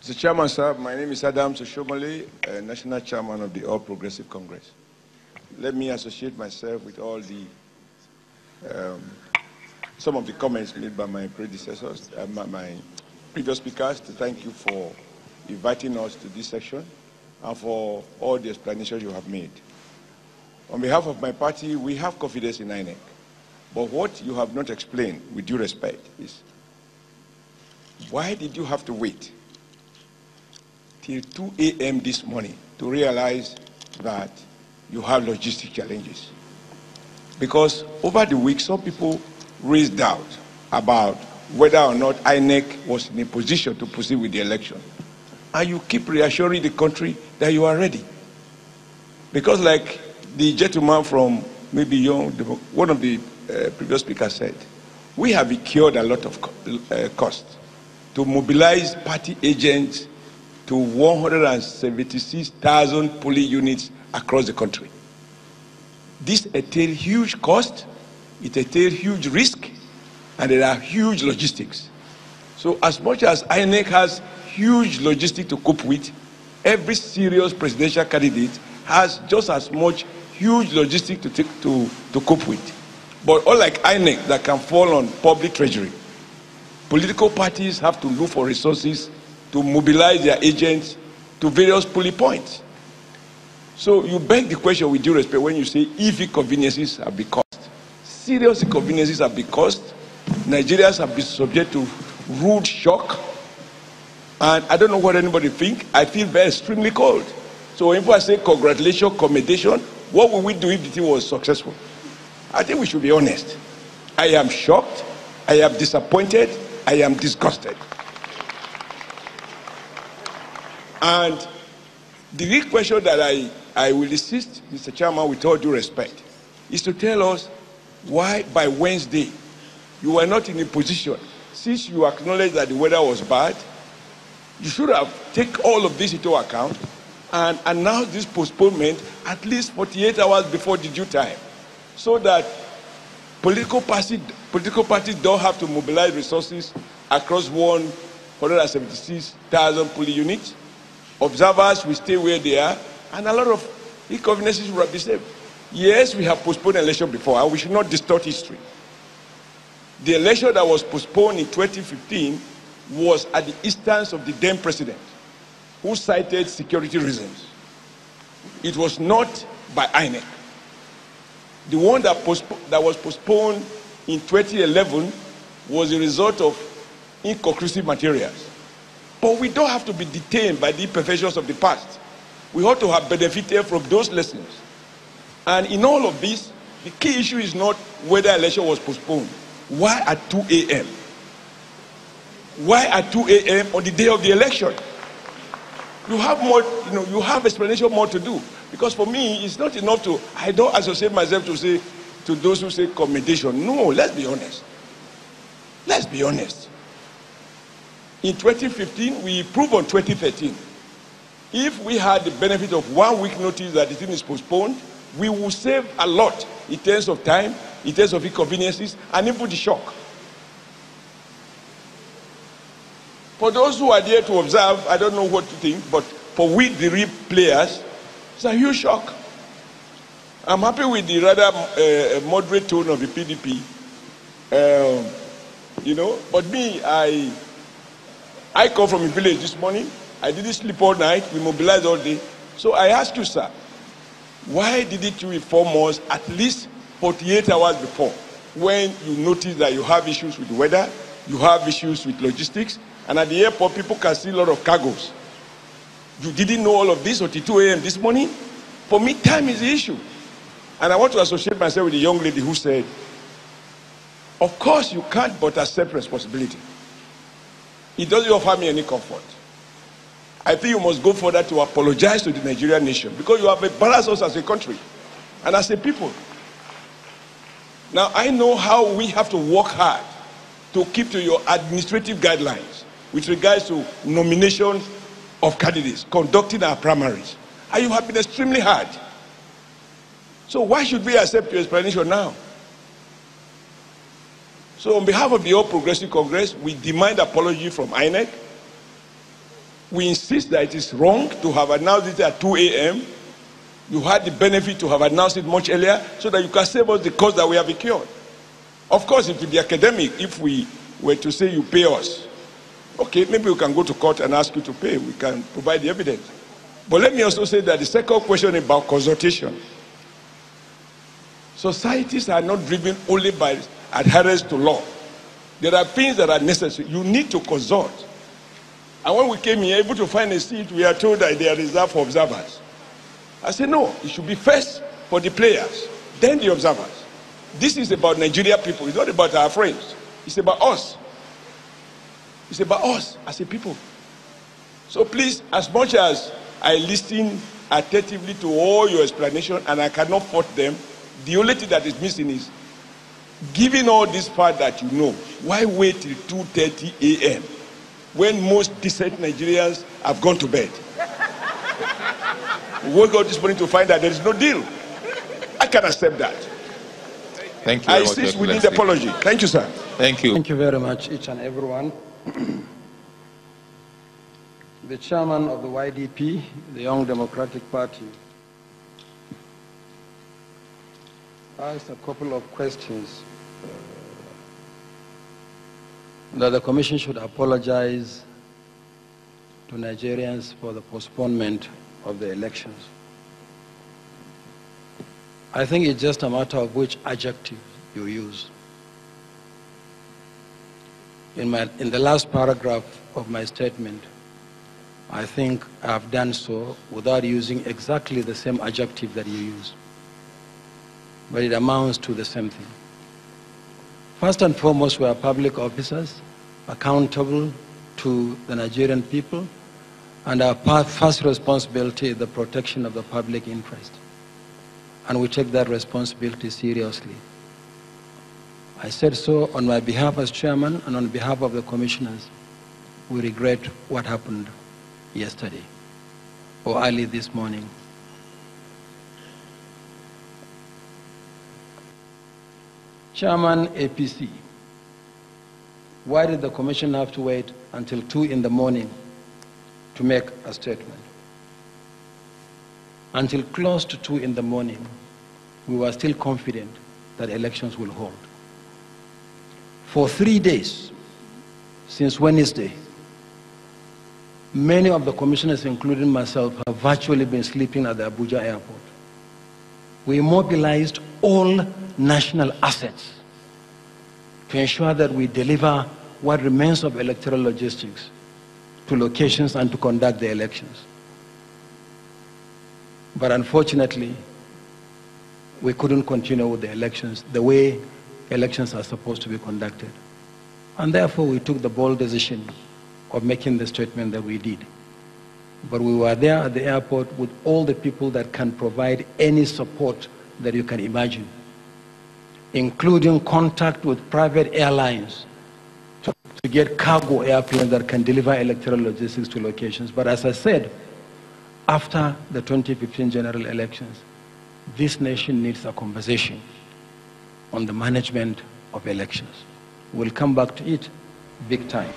Mr. Chairman, sir, my name is Oshiomhole, National Chairman of the All Progressive Congress. Let me associate myself with all the some of the comments made by my predecessors, my previous speakers, to thank you for inviting us to this session and for all the explanations you have made. On behalf of my party, we have confidence in INEC. But what you have not explained, with due respect, is why did you have to wait till 2 a.m. this morning to realize that you have logistic challenges? Because over the week, some people raised doubt about whether or not INEC was in a position to proceed with the election. And you keep reassuring the country that you are ready. Because like the gentleman from maybe Young, one of the previous speakers said, we have incurred a lot of cost to mobilize party agents to 176,000 polling units across the country. This entails huge cost, it entails huge risk, and there are huge logistics. So as much as INEC has huge logistics to cope with, every serious presidential candidate has just as much huge logistics to cope with. But unlike INEC that can fall on public treasury, political parties have to look for resources to mobilize their agents to various polling points. So you beg the question with due respect when you say if inconveniences have been caused. Serious inconveniences have been caused. Nigerians have been subject to rude shock. And I don't know what anybody think. I feel very extremely cold. So when people say congratulations, commendation, what will we do if the thing was successful? I think we should be honest. I am shocked. I am disappointed. I am disgusted. And the real question that I will insist, Mr. Chairman, with all due respect, is to tell us why by Wednesday you were not in a position, since you acknowledged that the weather was bad, you should have taken all of this into account and announced this postponement at least 48 hours before the due time, so that political parties don't have to mobilize resources across 176,000 polling units. Observers will stay where they are, and a lot of inconveniences will be saved. Yes, we have postponed the election before, and we should not distort history. The election that was postponed in 2015 was at the instance of the then president, who cited security reasons. It was not by INEC. The one that was postponed in 2011 was a result of inconclusive materials. But we don't have to be detained by the imperfections of the past. We ought to have benefited from those lessons. And in all of this, the key issue is not whether election was postponed. Why at 2 a.m.? Why at 2 a.m. on the day of the election? You have more, you have explanation more to do. Because for me, it's not enough I don't associate myself to those who say commendation. No, let's be honest. Let's be honest. In 2015, we improved on 2013. If we had the benefit of 1 week notice that the thing is postponed, we will save a lot in terms of time, in terms of inconveniences, and even the shock. For those who are there to observe, I don't know what to think, but for we, the real players, it's a huge shock. I'm happy with the rather moderate tone of the PDP, but me, I come from a village this morning. I didn't sleep all night. We mobilized all day. So I ask you, sir, why didn't you inform us at least 48 hours before, when you notice that you have issues with the weather, you have issues with logistics, and at the airport, people can see a lot of cargoes? You didn't know all of this until 2 a.m. this morning? For me, time is the issue. And I want to associate myself with the young lady who said, of course you can't but accept responsibility. It doesn't offer me any comfort. I think you must go further to apologize to the Nigerian nation, because you have embarrassed us as a country and as a people. Now, I know how we have to work hard to keep to your administrative guidelines with regards to nomination of candidates, conducting our primaries. And you have been extremely hard. So why should we accept your explanation now? So on behalf of the All Progressive Congress, we demand apology from INEC. We insist that it is wrong to have announced it at 2 a.m. You had the benefit to have announced it much earlier so that you can save us the cost that we have incurred. Of course, it will be academic if we were to say you pay us. Okay, maybe we can go to court and ask you to pay. We can provide the evidence. But let me also say that the second question about consultation. Societies are not driven only by adherence to law. There are things that are necessary. You need to consult. And when we came here, able to find a seat, we are told that they are reserved for observers. I said, no, it should be first for the players, then the observers. This is about Nigeria people. It's not about our friends. It's about us. It's about us as a people. So please, as much as I listen attentively to all your explanation and I cannot fault them, the only thing that is missing is, given all this part that you know, why wait till 2:30 a.m. when most decent Nigerians have gone to bed? We woke up this morning to find that there is no deal. I can accept that. Thank you. I insist we need apology. Thank you, sir. Thank you. Thank you very much, each and everyone. The chairman of the YDP, the Young Democratic Party, asked a couple of questions. That the Commission should apologize to Nigerians for the postponement of the elections. I think it's just a matter of which adjective you use. In the last paragraph of my statement, I think I've done so without using exactly the same adjective that you use. But it amounts to the same thing. First and foremost, we are public officers, accountable to the Nigerian people, and our first responsibility is the protection of the public interest. And we take that responsibility seriously. I said so on my behalf as chairman and on behalf of the commissioners. We regret what happened yesterday or early this morning. Chairman APC, why did the commission have to wait until 2 in the morning to make a statement? Until close to 2 in the morning, we were still confident that elections will hold. For 3 days, since Wednesday, many of the commissioners, including myself, have virtually been sleeping at the Abuja airport. We mobilized all national assets to ensure that we deliver what remains of electoral logistics to locations and to conduct the elections. But unfortunately, we couldn't continue with the elections the way elections are supposed to be conducted. And therefore, we took the bold decision of making the statement that we did. But we were there at the airport with all the people that can provide any support that you can imagine, including contact with private airlines to get cargo airplanes that can deliver electoral logistics to locations. But as I said, after the 2015 general elections, this nation needs a conversation on the management of elections. We'll come back to it big time.